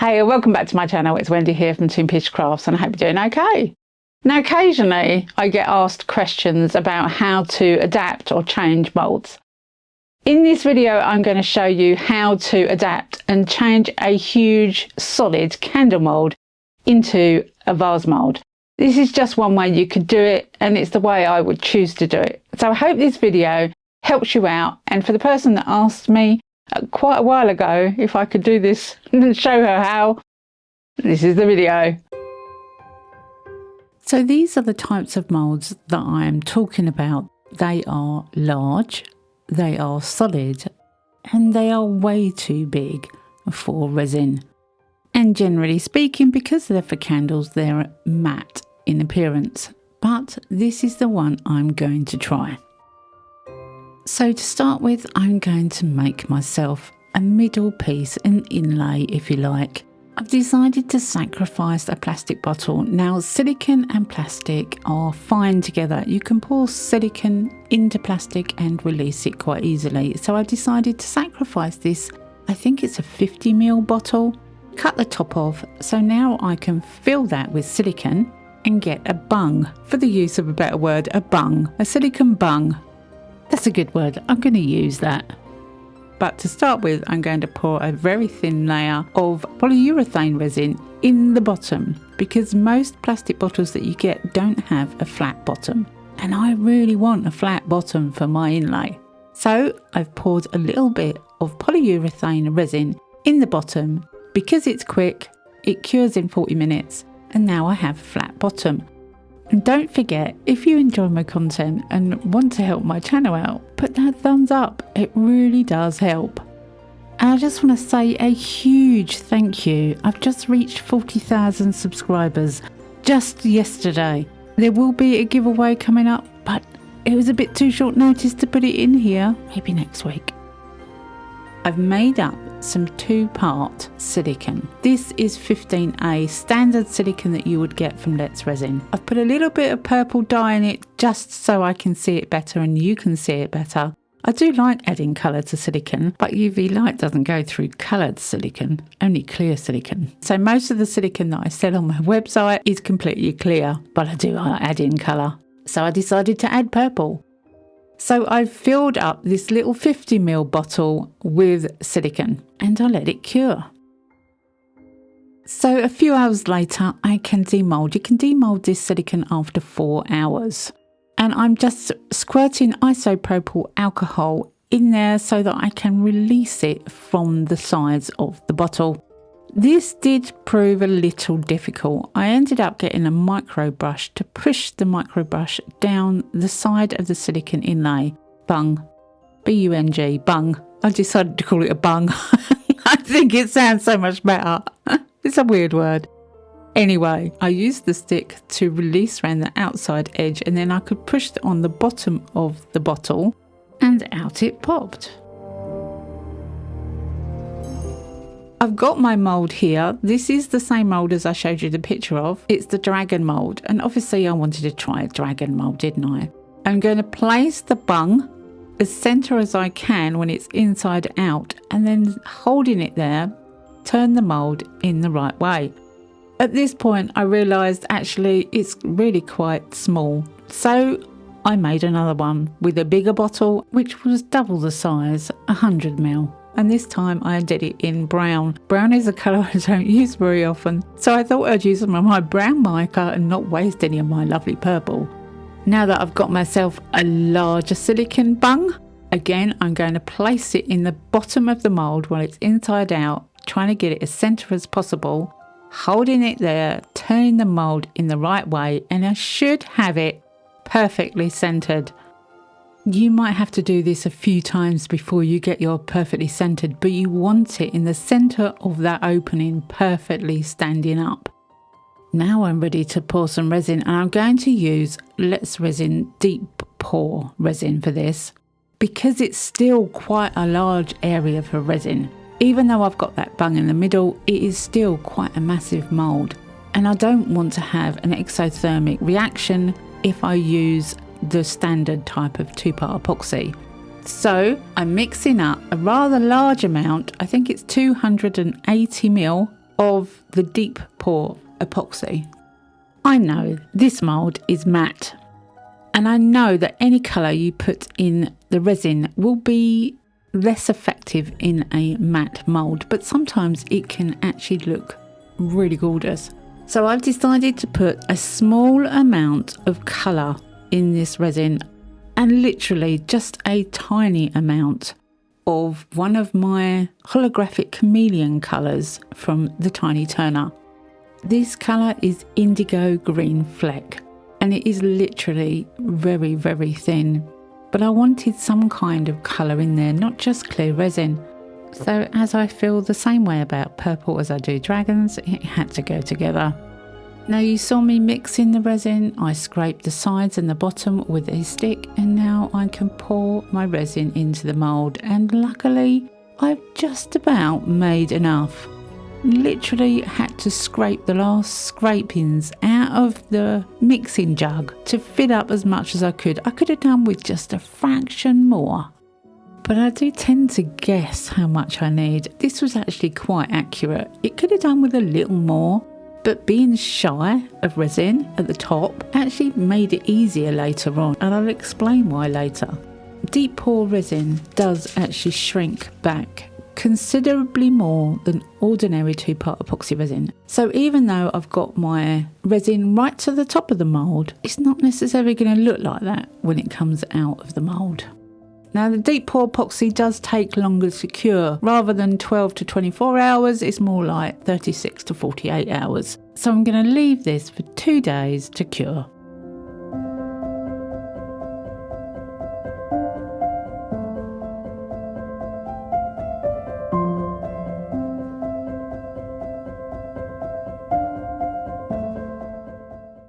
Hey, welcome back to my channel. It's Wendy here from Toonpish Crafts and I hope you're doing okay. Now occasionally I get asked questions about how to adapt or change moulds. In this video I'm going to show you how to adapt and change a huge solid candle mould into a vase mould. This is just one way you could do it and it's the way I would choose to do it. So I hope this video helps you out, and for the person that asked me quite a while ago if I could do this and show her how, this is the video. So these are the types of moulds that I am talking about. They are large, they are solid, and they are way too big for resin. And generally speaking, because they're for candles, they're matte in appearance. But this is the one I'm going to try. So to start with, I'm going to make myself a middle piece, an inlay if you like. I've decided to sacrifice a plastic bottle. Now silicone and plastic are fine together. You can pour silicone into plastic and release it quite easily. So I decided to sacrifice this. I think it's a 50ml bottle. Cut the top off. So now I can fill that with silicone and get a bung. For the use of a better word, a bung, a silicone bung. That's a good word, I'm going to use that. But to start with, I'm going to pour a very thin layer of polyurethane resin in the bottom, because most plastic bottles that you get don't have a flat bottom. And I really want a flat bottom for my inlay. So I've poured a little bit of polyurethane resin in the bottom. Because it's quick, it cures in 40 minutes, and now I have a flat bottom. And don't forget, if you enjoy my content and want to help my channel out, put that thumbs up. It really does help. And I just want to say a huge thank you. I've just reached 40,000 subscribers just yesterday. There will be a giveaway coming up, but it was a bit too short notice to put it in here. Maybe next week. I've made up some 2-part silicone. This is 15A standard silicone that you would get from Let's Resin. I've put a little bit of purple dye in it just so I can see it better and you can see it better. I do like adding colour to silicone, but UV light doesn't go through coloured silicone, only clear silicone. So most of the silicone that I sell on my website is completely clear, but I do add in colour. So I decided to add purple. So I've filled up this little 50ml bottle with silicone and I let it cure. So a few hours later I can demold. You can demold this silicone after 4 hours. And I'm just squirting isopropyl alcohol in there so that I can release it from the sides of the bottle. This did prove a little difficult. I ended up getting a micro brush to push the micro brush down the side of the silicone inlay. Bung. B-U-N-G. Bung. I decided to call it a bung. I think it sounds so much better. It's a weird word. Anyway, I used the stick to release around the outside edge and then I could push it on the bottom of the bottle and out it popped. I've got my mould here. This is the same mould as I showed you the picture of. It's the dragon mould, and obviously I wanted to try a dragon mould, didn't I? I'm going to place the bung as centre as I can when it's inside out, and then holding it there, turn the mould in the right way. At this point I realised actually it's really quite small, so I made another one with a bigger bottle which was double the size, 100ml. And this time I did it in brown. Brown is a colour I don't use very often, so I thought I'd use some of my brown mica and not waste any of my lovely purple. Now that I've got myself a larger silicone bung, again I'm going to place it in the bottom of the mould while it's inside out, trying to get it as centre as possible, holding it there, turning the mould in the right way, and I should have it perfectly centred. You might have to do this a few times before you get your perfectly centered, but you want it in the center of that opening, perfectly standing up. Now I'm ready to pour some resin, and I'm going to use Let's Resin deep pour resin for this because it's still quite a large area for resin. Even though I've got that bung in the middle, it is still quite a massive mould, and I don't want to have an exothermic reaction if I use the standard type of 2-part epoxy. So I'm mixing up a rather large amount, I think it's 280ml of the deep pour epoxy. I know this mould is matte, and I know that any colour you put in the resin will be less effective in a matte mould, but sometimes it can actually look really gorgeous. So I've decided to put a small amount of colour in this resin, and literally just a tiny amount of one of my holographic chameleon colours from the Tiny Turner. This colour is indigo green fleck, and it is literally very, very thin. But I wanted some kind of colour in there, not just clear resin. So as I feel the same way about purple as I do dragons, it had to go together. Now you saw me mixing the resin. I scraped the sides and the bottom with a stick, and now I can pour my resin into the mould, and luckily I've just about made enough. Literally had to scrape the last scrapings out of the mixing jug to fill up as much as I could. I could have done with just a fraction more, but I do tend to guess how much I need. This was actually quite accurate. It could have done with a little more, but being shy of resin at the top actually made it easier later on, and I'll explain why later. Deep pour resin does actually shrink back considerably more than ordinary 2-part epoxy resin. So even though I've got my resin right to the top of the mould, it's not necessarily going to look like that when it comes out of the mould. Now the deep pour epoxy does take longer to cure. Rather than 12 to 24 hours, it's more like 36 to 48 hours. So I'm going to leave this for 2 days to cure.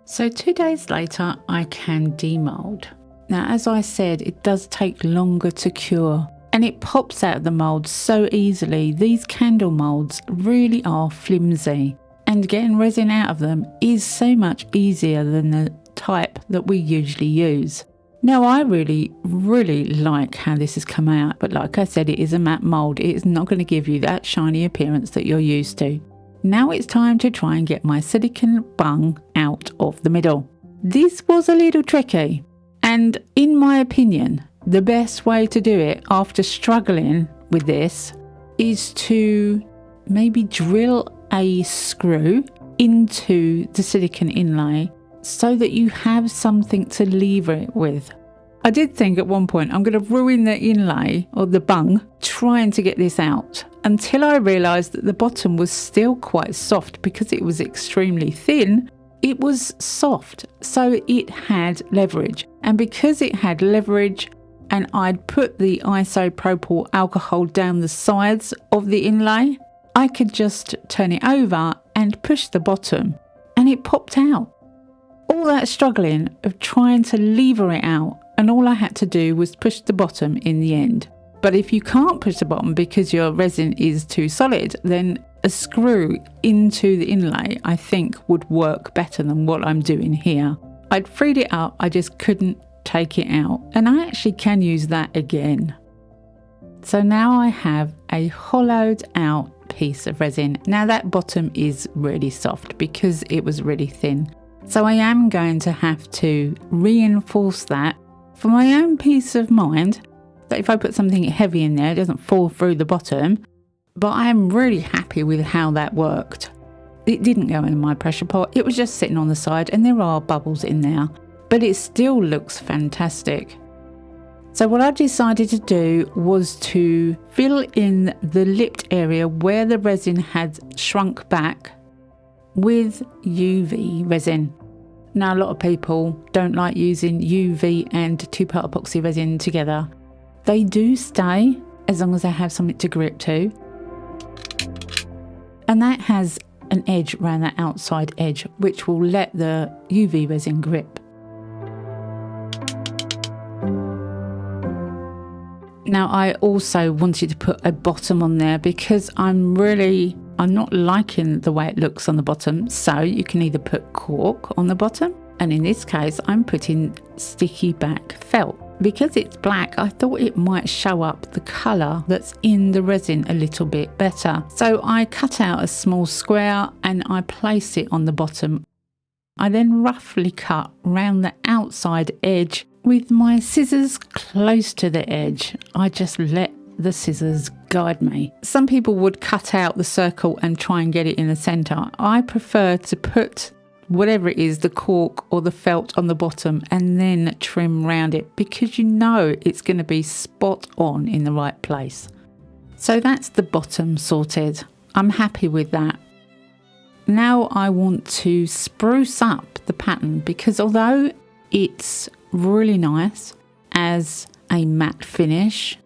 So 2 days later, I can demold. Now, as I said, it does take longer to cure, and it pops out of the mould so easily. These candle moulds really are flimsy, and getting resin out of them is so much easier than the type that we usually use. Now, I really like how this has come out, but like I said, it is a matte mould. It is not going to give you that shiny appearance that you're used to. Now it's time to try and get my silicone bung out of the middle. This was a little tricky, and in my opinion, the best way to do it after struggling with this is to maybe drill a screw into the silicone inlay so that you have something to lever it with. I did think at one point I'm going to ruin the inlay or the bung trying to get this out, until I realised that the bottom was still quite soft because it was extremely thin. It was soft, so it had leverage, and because it had leverage and I'd put the isopropyl alcohol down the sides of the inlay, I could just turn it over and push the bottom and it popped out. All that struggling of trying to lever it out, and all I had to do was push the bottom in the end. But if you can't push the bottom because your resin is too solid, then a screw into the inlay I think would work better than what I'm doing here. I'd freed it up, I just couldn't take it out, and I actually can use that again. So now I have a hollowed out piece of resin. Now that bottom is really soft because it was really thin. So I am going to have to reinforce that for my own peace of mind, that if I put something heavy in there, it doesn't fall through the bottom. But I am really happy with how that worked. It didn't go in my pressure pot, it was just sitting on the side, and there are bubbles in there, but it still looks fantastic. So what I decided to do was to fill in the lipped area where the resin had shrunk back with UV resin. Now a lot of people don't like using UV and 2-part epoxy resin together. They do stay as long as they have something to grip to. And that has an edge around that outside edge, which will let the UV resin grip. Now I also wanted to put a bottom on there because I'm not liking the way it looks on the bottom. So you can either put cork on the bottom, and in this case I'm putting sticky back felt. Because it's black, I thought it might show up the colour that's in the resin a little bit better. So I cut out a small square and I place it on the bottom. I then roughly cut round the outside edge with my scissors close to the edge. I just let the scissors guide me. Some people would cut out the circle and try and get it in the centre. I prefer to put whatever it is, the cork or the felt on the bottom, and then trim round it, because you know it's going to be spot on in the right place. So that's the bottom sorted. I'm happy with that. Now I want to spruce up the pattern, because although it's really nice as a matte finish,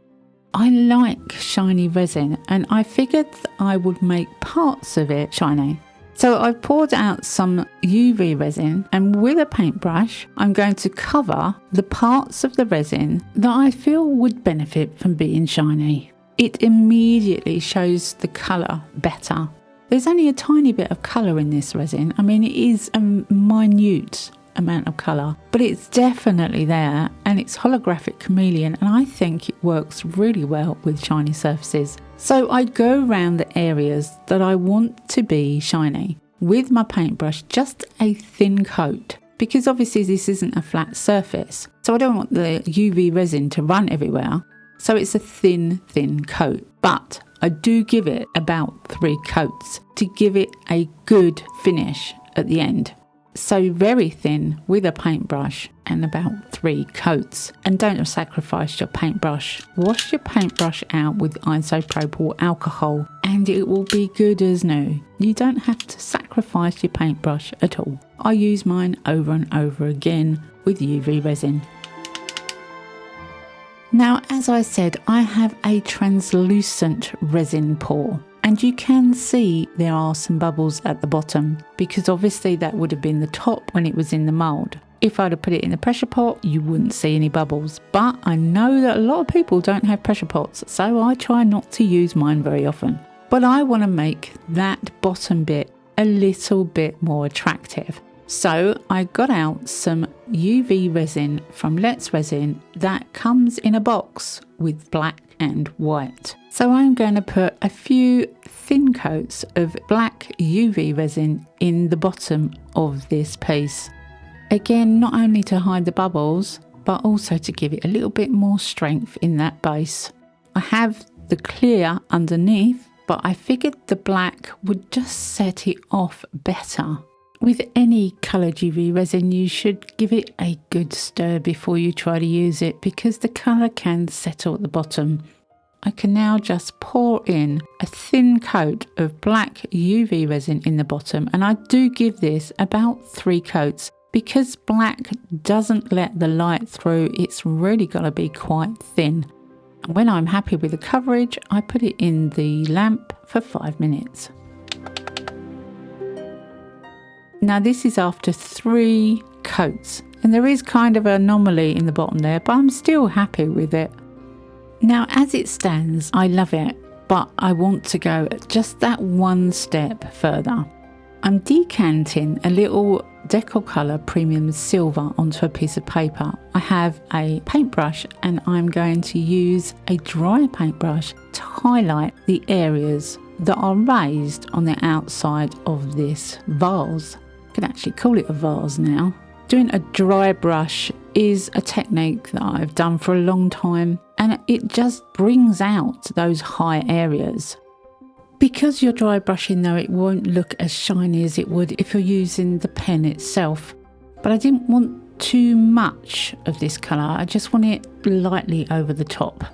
I like shiny resin, and I figured that I would make parts of it shiny. So I've poured out some UV resin, and with a paintbrush I'm going to cover the parts of the resin that I feel would benefit from being shiny. It immediately shows the colour better. There's only a tiny bit of colour in this resin. I mean, it is a minute amount of colour, but it's definitely there, and it's holographic chameleon, and I think it works really well with shiny surfaces. So I go around the areas that I want to be shiny with my paintbrush, just a thin coat, because obviously this isn't a flat surface, so I don't want the UV resin to run everywhere. So it's a thin coat, but I do give it about 3 coats to give it a good finish at the end. So very thin with a paintbrush and about 3 coats. And don't sacrifice your paintbrush. Wash your paintbrush out with isopropyl alcohol and it will be good as new. You don't have to sacrifice your paintbrush at all. I use mine over and over again with UV resin. Now, as I said, I have a translucent resin pour. And you can see there are some bubbles at the bottom, because obviously that would have been the top when it was in the mould. If I'd have put it in the pressure pot, you wouldn't see any bubbles. But I know that a lot of people don't have pressure pots, so I try not to use mine very often. But I want to make that bottom bit a little bit more attractive. So I got out some UV resin from Let's Resin that comes in a box with black and white. So I'm going to put a few thin coats of black UV resin in the bottom of this piece. Again, not only to hide the bubbles, but also to give it a little bit more strength in that base. I have the clear underneath, but I figured the black would just set it off better. With any coloured UV resin, you should give it a good stir before you try to use it, because the colour can settle at the bottom. I can now just pour in a thin coat of black UV resin in the bottom, and I do give this about 3 coats, because black doesn't let the light through. It's really got to be quite thin. And when I'm happy with the coverage, I put it in the lamp for 5 minutes. Now this is after 3 coats, and there is kind of an anomaly in the bottom there, but I'm still happy with it. Now as it stands, I love it, but I want to go just that one step further. I'm decanting a little Deco Colour Premium Silver onto a piece of paper. I have a paintbrush and I'm going to use a dry paintbrush to highlight the areas that are raised on the outside of this vase. I can actually call it a vase now. Doing a dry brush is a technique that I've done for a long time, and it just brings out those high areas. Because you're dry brushing though, it won't look as shiny as it would if you're using the pen itself. But I didn't want too much of this colour, I just want it lightly over the top.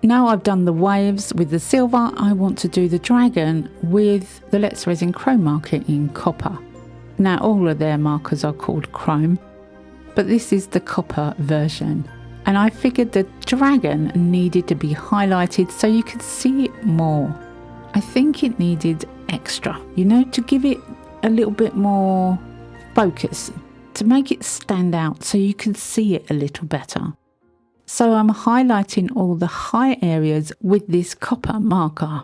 Now I've done the waves with the silver, I want to do the dragon with the Let's Resin chrome marker in copper. Now all of their markers are called chrome, but this is the copper version. And I figured the dragon needed to be highlighted so you could see it more. I think it needed extra, to give it a little bit more focus, to make it stand out so you can see it a little better. So I'm highlighting all the high areas with this copper marker,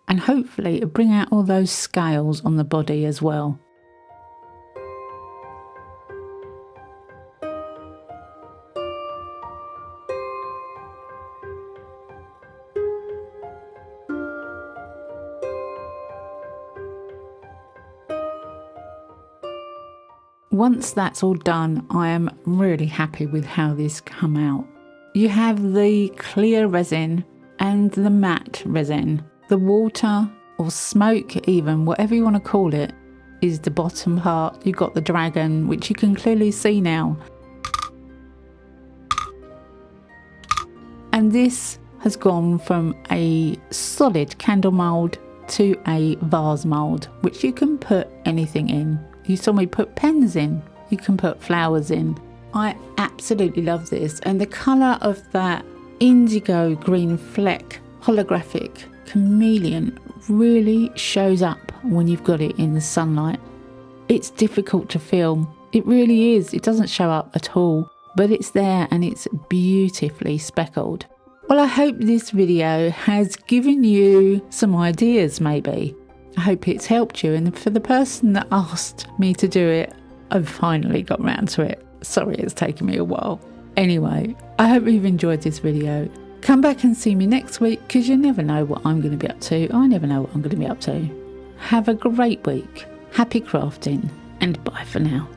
and hopefully it'll bring out all those scales on the body as well. Once that's all done, I am really happy with how this come out. You have the clear resin and the matte resin. The water or smoke even, whatever you want to call it, is the bottom part. You've got the dragon, which you can clearly see now. And this has gone from a solid candle mould to a vase mould, which you can put anything in. You saw me put pens in, you can put flowers in. I absolutely love this, and the colour of that indigo green fleck holographic chameleon really shows up when you've got it in the sunlight. It's difficult to film, it really is. It doesn't show up at all, but it's there and it's beautifully speckled. Well, I hope this video has given you some ideas maybe. I hope it's helped you, and for the person that asked me to do it, I've finally got round to it. Sorry it's taken me a while. Anyway, I hope you've enjoyed this video. Come back and see me next week, because you never know what I'm going to be up to. I never know what I'm going to be up to. Have a great week. Happy crafting, and bye for now.